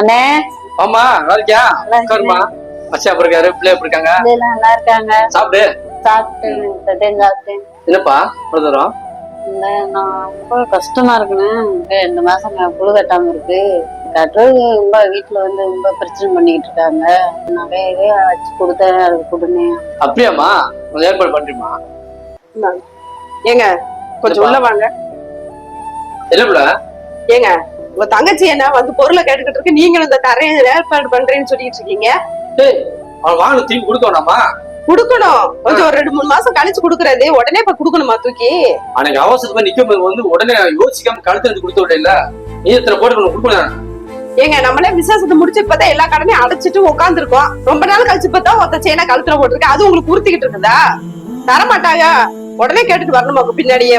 அண்ணே ஆமா நல்லா இருக்கியா? உட்காருமா. மச்சான் எப்படி இருக்காரு? பிள்ளை எப்படி இருக்காங்க? நல்லா இருக்காங்க. சாப்பிடு. சாப்பிட்டேன். என்னப்பா தூரம்? நான் ரொம்ப கஷ்டமா இருக்குண்ணே. 2 மாசம் புழு கட்டாம இருக்கு. கட்டுறது ரொம்ப வீட்டுல வந்து ரொம்ப பிரச்சனை பண்ணிக்கிட்டு இருக்காங்க. நகையவே வச்சு கொடுத்தேன், அது கொடுங்க. அப்படியாம்மா? கொஞ்சம் ஏற்பாடு பண்றீமா? ஏங்க கொஞ்சம் உள்ள வாங்க. என்ன பிள்ளை? ஏங்க உங்க தங்கச்சி என்ன வந்து பொருளை கேட்டுக்கிட்டு இருக்கு, நீங்களும் இந்த தரையை ஏற்பாடு பண்றேன்னு சொல்லிட்டு இருக்கீங்க. அவன் வாங்க திரும்பி கொடுக்கணும்மா. குடுக்கணும். கொஞ்சம் ஒரு 2-3 மாசம் கழிச்சு குடுக்கறது, உடனே இப்ப குடுக்கணுமா தூக்கி? அன்னைக்கு அவசரமா நிக்கும் போது வந்து உடனே யோசிக்காம கழுத்து எடுத்து கொடுத்து விட இல்ல. நீ எத்தனை போட்டு கொடுக்கணும். ஏங்க நம்மளே விசேஷத்தை முடிச்சு இப்பதான் எல்லா கடனையும் அடைச்சிட்டு உட்கார்ந்து இருக்கோம். ரொம்ப நாள் கழிச்சு இப்பதான் ஒருத்த செயினா கழுத்துல போட்டிருக்கு, அது உங்களுக்கு உறுத்திக்கிட்டு இருக்குதா? தரமாட்டாங்க. உடனே கேட்டுட்டு வரணுமா பின்னாடியே?